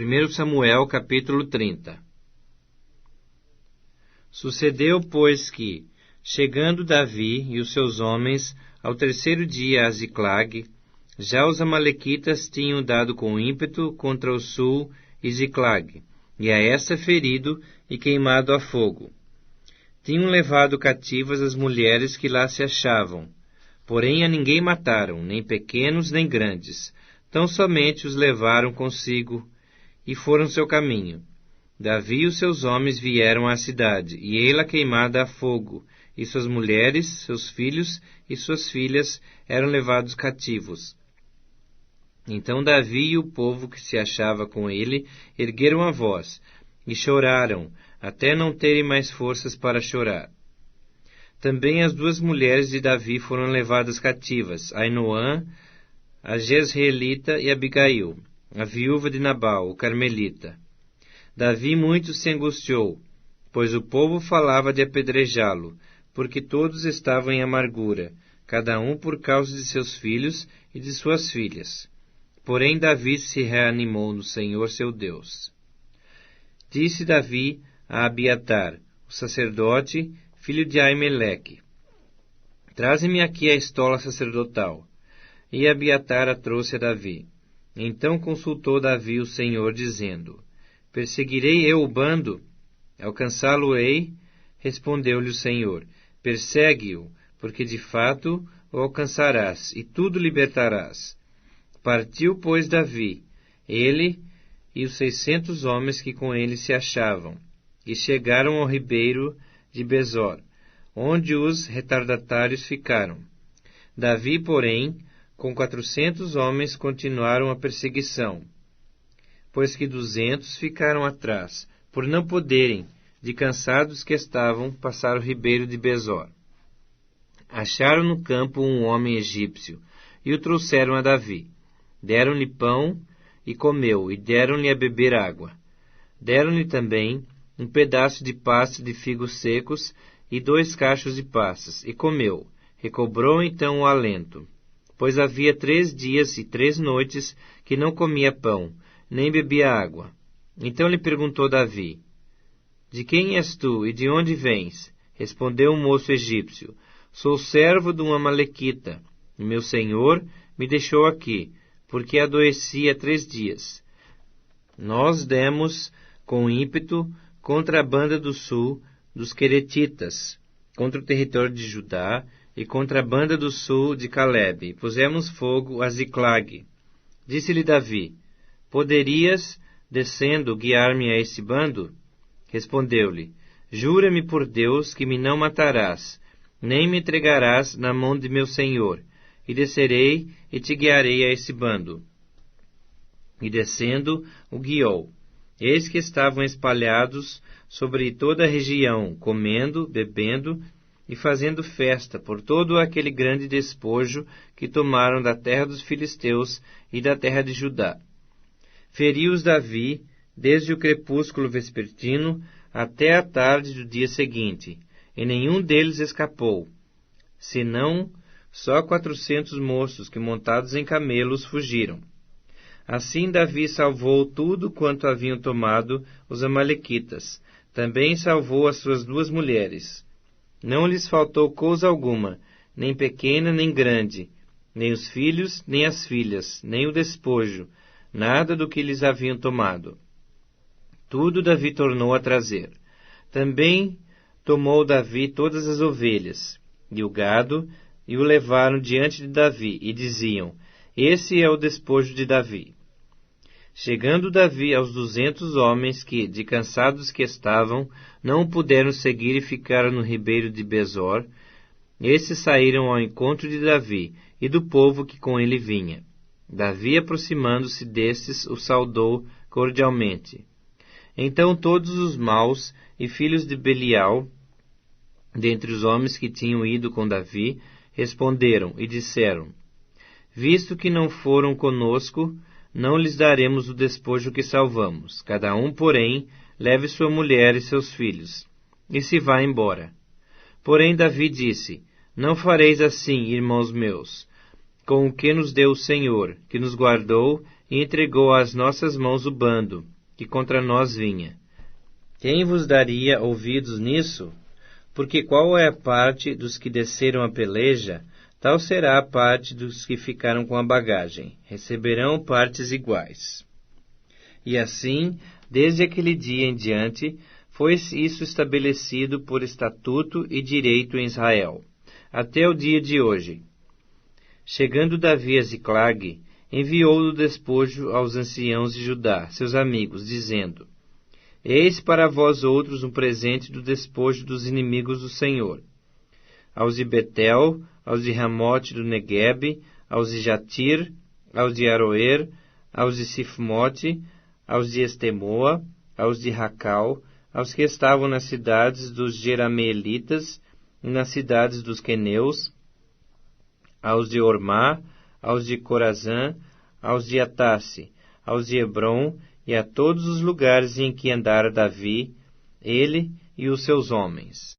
1 Samuel, capítulo 30. Sucedeu, pois, que, chegando Davi e os seus homens ao terceiro dia a Ziclag, já os amalequitas tinham dado com ímpeto contra o sul e Ziclag, e a esta ferido e queimado a fogo. Tinham levado cativas as mulheres que lá se achavam, porém a ninguém mataram, nem pequenos nem grandes, tão somente os levaram consigo e foram seu caminho. Davi e os seus homens vieram à cidade, e ei-la queimada a fogo, e suas mulheres, seus filhos e suas filhas eram levados cativos. Então Davi e o povo que se achava com ele ergueram a voz, e choraram, até não terem mais forças para chorar. Também as duas mulheres de Davi foram levadas cativas, Ainoã, a Jezreelita, e Abigail, a viúva de Nabal, o carmelita. Davi muito se angustiou, pois o povo falava de apedrejá-lo, porque todos estavam em amargura, cada um por causa de seus filhos e de suas filhas. Porém Davi se reanimou no Senhor seu Deus. Disse Davi a Abiatar, o sacerdote, filho de Aimeleque: Traze-me aqui a estola sacerdotal. E Abiatar a trouxe a Davi. Então consultou Davi o Senhor, dizendo: Perseguirei eu o bando? Alcançá-lo-ei? Respondeu-lhe o Senhor: Persegue-o, porque de fato o alcançarás, e tudo libertarás. Partiu, pois, Davi, ele e os 600 homens que com ele se achavam, e chegaram ao ribeiro de Besor, onde os retardatários ficaram. Davi, porém, com 400 homens continuaram a perseguição, pois que 200 ficaram atrás, por não poderem, de cansados que estavam, passar o ribeiro de Besor. Acharam no campo um homem egípcio, e o trouxeram a Davi. Deram-lhe pão, e comeu, e deram-lhe a beber água. Deram-lhe também um pedaço de pasta de figos secos, e 2 cachos de passas, e comeu. Recobrou então o alento, pois havia 3 dias e 3 noites que não comia pão, nem bebia água. Então lhe perguntou Davi: De quem és tu, e de onde vens? Respondeu o moço egípcio: Sou servo de um amalequita, e meu senhor me deixou aqui, porque adoeci há 3 dias. Nós demos com ímpeto contra a banda do sul dos Queretitas, contra o território de Judá, e contra a banda do sul de Calebe, e pusemos fogo a Ziclag. Disse-lhe Davi: Poderias, descendo, guiar-me a esse bando? Respondeu-lhe: Jura-me por Deus que me não matarás, nem me entregarás na mão de meu senhor, e descerei e te guiarei a esse bando. E descendo, o guiou. Eis que estavam espalhados sobre toda a região, comendo, bebendo e fazendo festa por todo aquele grande despojo que tomaram da terra dos filisteus e da terra de Judá. Feriu-os Davi desde o crepúsculo vespertino até a tarde do dia seguinte, e nenhum deles escapou, senão só 400 moços que, montados em camelos, fugiram. Assim Davi salvou tudo quanto haviam tomado os amalequitas. Também salvou as suas 2 mulheres. Não lhes faltou coisa alguma, nem pequena nem grande, nem os filhos, nem as filhas, nem o despojo, nada do que lhes haviam tomado. Tudo Davi tornou a trazer. Também tomou Davi todas as ovelhas e o gado, e o levaram diante de Davi, e diziam: Esse é o despojo de Davi. Chegando Davi aos 200 homens que, de cansados que estavam, não o puderam seguir e ficaram no ribeiro de Besor, esses saíram ao encontro de Davi e do povo que com ele vinha. Davi, aproximando-se destes, o saudou cordialmente. Então todos os maus e filhos de Belial, dentre os homens que tinham ido com Davi, responderam e disseram: Visto que não foram conosco, não lhes daremos o despojo que salvamos. Cada um, porém, leve sua mulher e seus filhos, e se vá embora. Porém Davi disse: Não fareis assim, irmãos meus, com o que nos deu o Senhor, que nos guardou e entregou às nossas mãos o bando, que contra nós vinha. Quem vos daria ouvidos nisso? Porque qual é a parte dos que desceram a peleja, tal será a parte dos que ficaram com a bagagem. Receberão partes iguais. E assim, desde aquele dia em diante, foi isso estabelecido por estatuto e direito em Israel, até o dia de hoje. Chegando Davi a Ziclag, enviou o despojo aos anciãos de Judá, seus amigos, dizendo: Eis para vós outros um presente do despojo dos inimigos do Senhor. Aos de Betel, aos de Ramote do Neguebe, aos de Jatir, aos de Aroer, aos de Sifmote, aos de Estemoa, aos de Racal, aos que estavam nas cidades dos Jerameelitas e nas cidades dos Queneus, aos de Ormá, aos de Corazã, aos de Atasse, aos de Hebron e a todos os lugares em que andara Davi, ele e os seus homens.